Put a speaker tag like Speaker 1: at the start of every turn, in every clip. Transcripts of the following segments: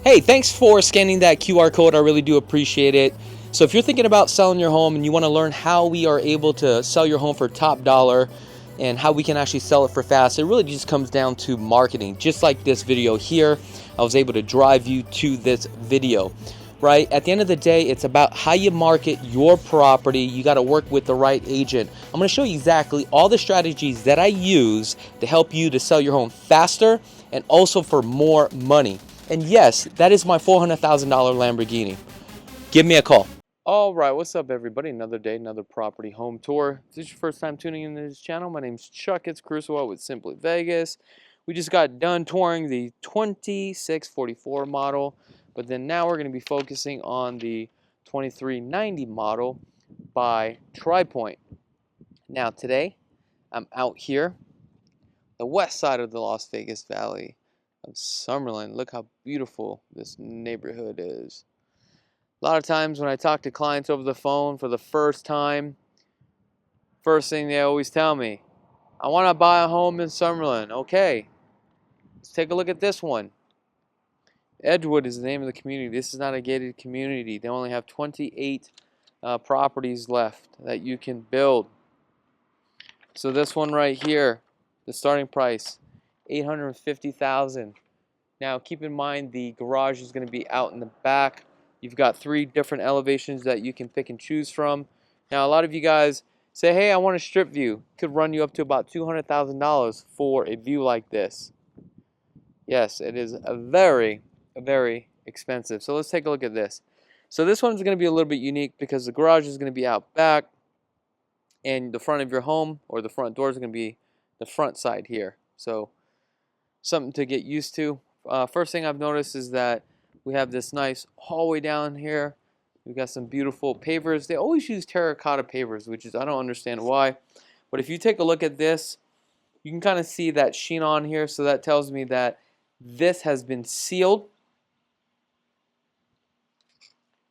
Speaker 1: Hey, thanks for scanning that QR code. I really do appreciate it. So if you're thinking about selling your home and you want to learn how we are able to sell your home for top dollar and how we can actually sell it for fast, it really just comes down to marketing. Just like this video here, I was able to drive you to this video. Right? At the end of the day, it's about how you market your property. You got to work with the right agent. I'm going to show you exactly all the strategies that I use to help you to sell your home faster and also for more money. And yes, that is my $400,000 Lamborghini. Give me a call. All right, what's up, everybody? Another day, another property home tour. If this is your first time tuning into this channel, my name's Chakits, Krulsawat with Simply Vegas. We just got done touring the 2644 model, but then now we're going to be focusing on the 2390 model by Pointe. Now today, I'm out here, the west side of the Las Vegas Valley of Summerlin. Look how beautiful this neighborhood is. A lot of times when I talk to clients over the phone for the first time, first thing they always tell me, I want to buy a home in Summerlin. Okay, let's take a look at this one. Edgewood is the name of the community. This is not a gated community. They only have 28 properties left that you can build. So this one right here, the starting price, $850,000. Now keep in mind the garage is going to be out in the back. You've got 3 different elevations that you can pick and choose from. Now a lot of you guys say, hey, I want a strip view. Could run you up to about $200,000 for a view like this. Yes, it is a very expensive. So let's take a look at this. So this one's going to be a little bit unique because the garage is going to be out back and the front of your home or the front door is going to be the front side here. So something to get used to. First thing I've noticed is that we have this nice hallway down here. We've got some beautiful pavers. They always use terracotta pavers, which is, I don't understand why. But if you take a look at this, you can kind of see that sheen on here. So that tells me that this has been sealed.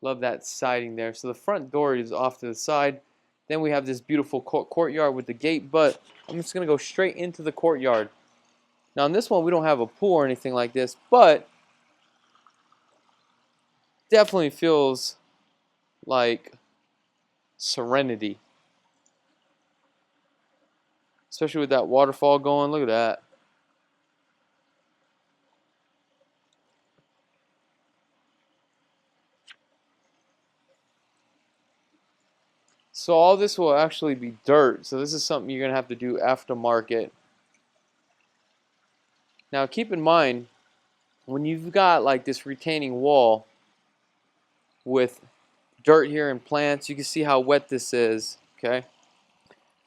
Speaker 1: Love that siding there. So the front door is off to the side. Then we have this beautiful courtyard with the gate, but I'm just going to go straight into the courtyard. Now in this one we don't have a pool or anything like this, but definitely feels like serenity. Especially with that waterfall going, look at that. So all this will actually be dirt, so this is something you're going to have to do aftermarket. Now keep in mind, when you've got like this retaining wall with dirt here and plants, you can see how wet this is, okay?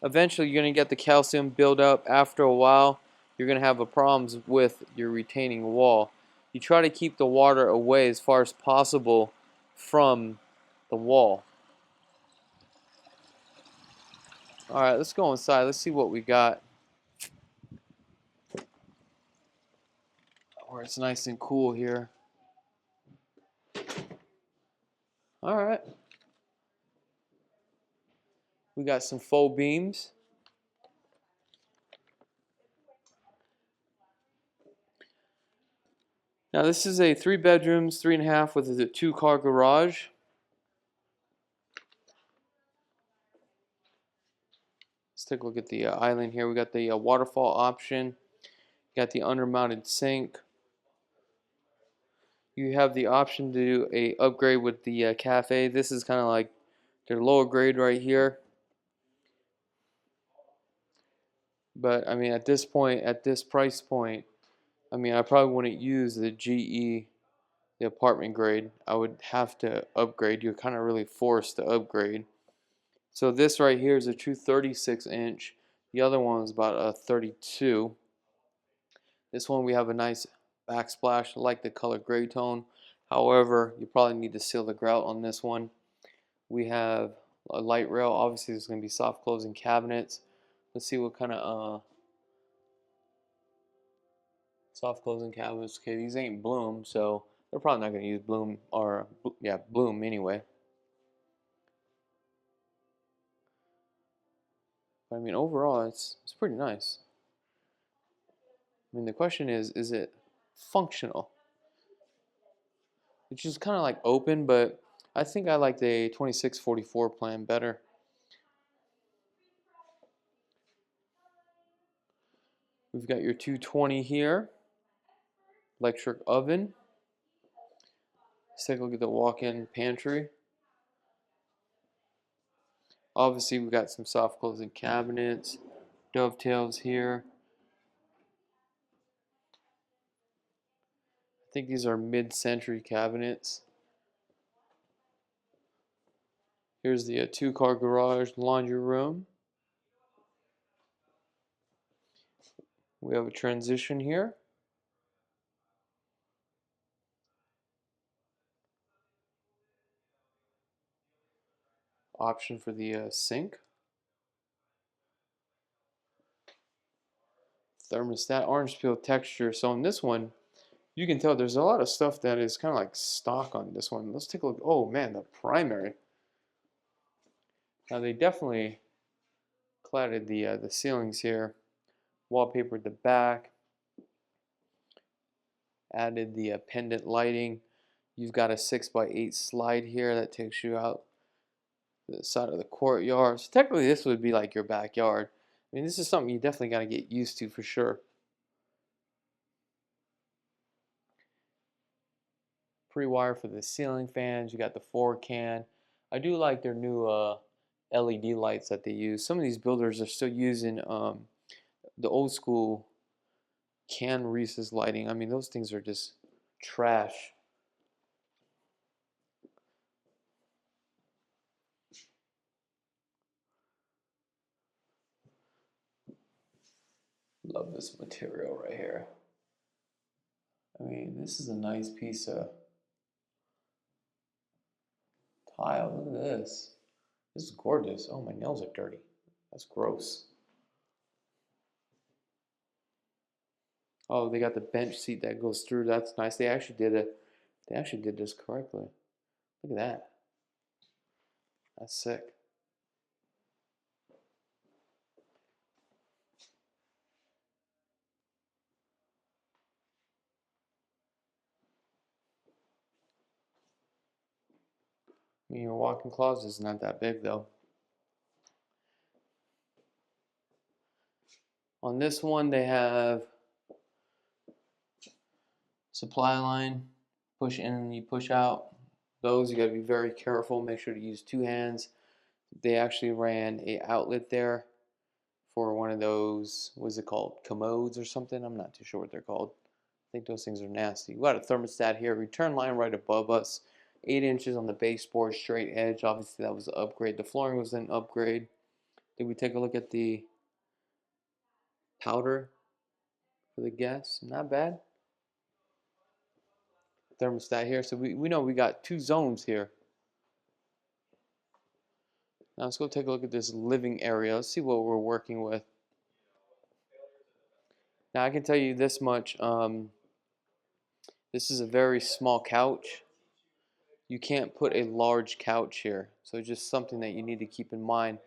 Speaker 1: Eventually you're going to get the calcium build up. After a while, you're going to have problems with your retaining wall. You try to keep the water away as far as possible from the wall. Alright, let's go inside. Let's see what we got. Where it's nice and cool here. Alright. We got some faux beams. Now this is a 3 bedrooms, 3.5 with a 2-car garage. Let's take a look at the island here. We got the waterfall option. Got the under-mounted sink. You have the option to do a upgrade with the cafe. This is kind of like their lower grade right here. But I mean, at this point, at this price point, I mean, I probably wouldn't use the GE, the apartment grade. I would have to upgrade. You're kind of really forced to upgrade. So this right here is a true 36-inch. The other one is about a 32. This one we have a nice backsplash. I like the color gray tone. However, you probably need to seal the grout on this one. We have a light rail. Obviously, there's going to be soft closing cabinets. Let's see what kind of soft closing cabinets. Okay, these ain't Bloom, so they're probably not going to use Bloom or yeah, Bloom anyway. But I mean, overall, it's pretty nice. I mean, the question is it functional? It's just kind of like open, but I think I like the 2644 plan better. We've got your 220 here, electric oven. Let's take a look at the walk-in pantry. Obviously, we've got some soft closing cabinets, dovetails here. I think these are mid-century cabinets. Here's the two-car garage, laundry room. We have a transition here. Option for the sink. Thermostat, orange peel texture. So on this one, you can tell there's a lot of stuff that is kind of like stock on this one. Let's take a look. Oh man, the primary. Now they definitely cladded the ceilings here. Wallpapered the back. Added the pendant lighting. You've got a 6x8 slide here that takes you out the side of the courtyard. So technically this would be like your backyard. I mean, this is something you definitely got to get used to for sure. Pre-wire for the ceiling fans. You got the 4-can. I do like their new LED lights that they use. Some of these builders are still using the old school can recess lighting. I mean, those things are just trash. Love this material right here. I mean, this is a nice piece of tile. Look at this. This is gorgeous. Oh, my nails are dirty. That's gross. Oh, they got the bench seat that goes through. That's nice. They actually did it. They actually did this correctly. Look at that. That's sick. I mean, your walk-in closet is not that big though. On this one, they have supply line, push in and you push out. Those you got to be very careful. Make sure to use 2 hands. They actually ran a outlet there for one of those, what is it called, commodes or something? I'm not too sure what they're called. I think those things are nasty. We got a thermostat here. Return line right above us. 8 inches on the baseboard, straight edge. Obviously that was an upgrade. The flooring was an upgrade. Did we take a look at the powder for the gas? Not bad. Thermostat here. So we know we got 2 zones here. Now let's go take a look at this living area. Let's see what we're working with. Now I can tell you this much. This is a very small couch. You can't put a large couch here. So just something that you need to keep in mind.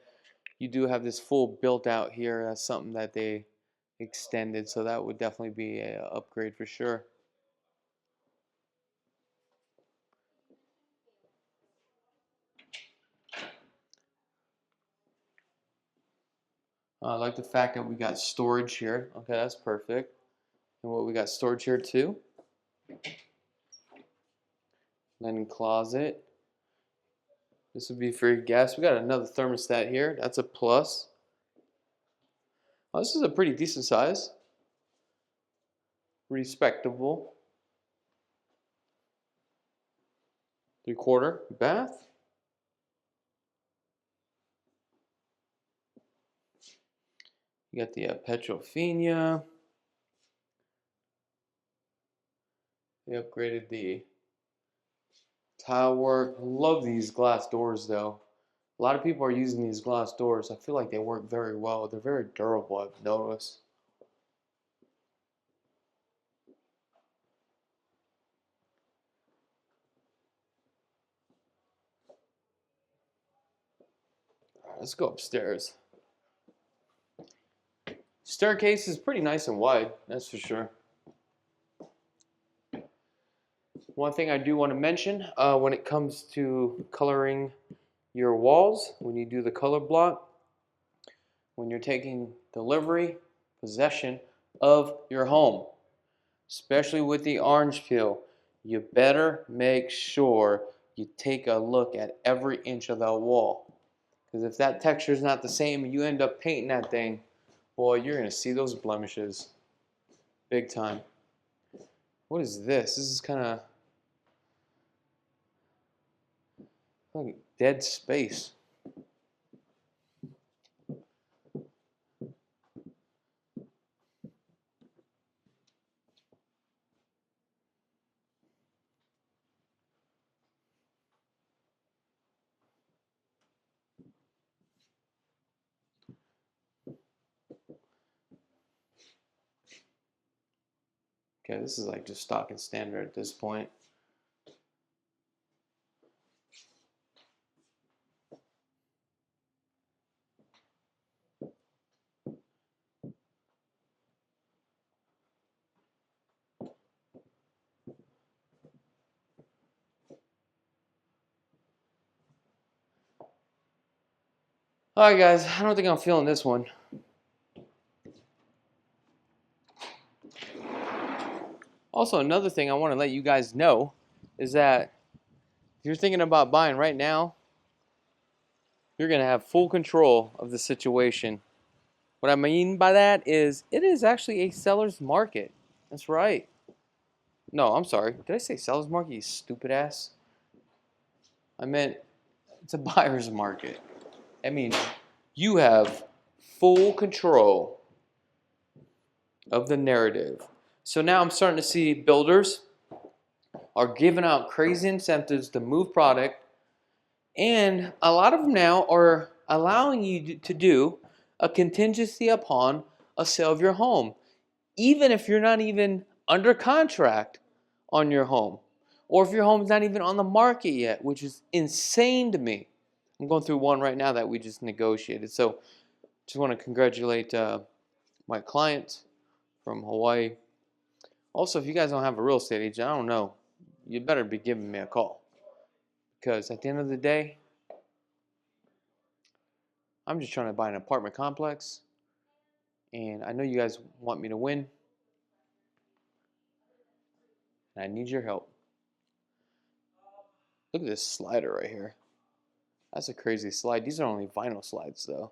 Speaker 1: You do have this full built out here. That's something that they extended. So that would definitely be an upgrade for sure. I like the fact that we got storage here. Okay, that's perfect. And what we got storage here too. Linen closet. This would be for your guests. We got another thermostat here. That's a plus. Oh, this is a pretty decent size. Respectable. 3/4 bath. You got the Petrofenia. They upgraded the tile work. Love these glass doors though. A lot of people are using these glass doors. I feel like they work very well. They're very durable, I've noticed. All right, let's go upstairs. Staircase is pretty nice and wide, that's for sure. One thing I do want to mention when it comes to coloring your walls, when you do the color block, when you're taking delivery, possession of your home, especially with the orange peel, you better make sure you take a look at every inch of that wall. Because if that texture is not the same and you end up painting that thing, boy, you're going to see those blemishes big time. What is this? This is kind of like dead space. Okay, this is like just stock and standard at this point. Alright guys, I don't think I'm feeling this one. Also, another thing I want to let you guys know is that if you're thinking about buying right now, you're going to have full control of the situation. What I mean by that is it is actually a seller's market. That's right. No, I'm sorry. Did I say seller's market, you stupid ass? I meant it's a buyer's market. I mean, you have full control of the narrative. So now I'm starting to see builders are giving out crazy incentives to move product, and a lot of them now are allowing you to do a contingency upon a sale of your home, even if you're not even under contract on your home, or if your home's not even on the market yet, which is insane to me. I'm going through one right now that we just negotiated. So just want to congratulate my client from Hawaii. Also, if you guys don't have a real estate agent, I don't know, you better be giving me a call. Because at the end of the day, I'm just trying to buy an apartment complex. And I know you guys want me to win. And I need your help. Look at this slider right here. That's a crazy slide. These are only vinyl slides though.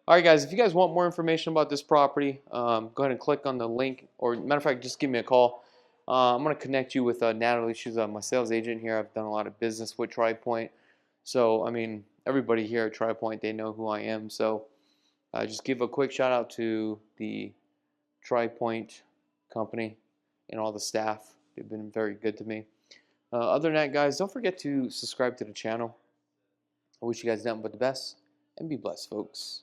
Speaker 1: Alright guys, if you guys want more information about this property, go ahead and click on the link. Or matter of fact, just give me a call. I'm going to connect you with Natalie. She's my sales agent here. I've done a lot of business with Pointe. So, I mean, everybody here at Pointe, they know who I am. So, just give a quick shout out to the Pointe company and all the staff. They've been very good to me. Other than that, guys, don't forget to subscribe to the channel. I wish you guys nothing but the best, and be blessed, folks.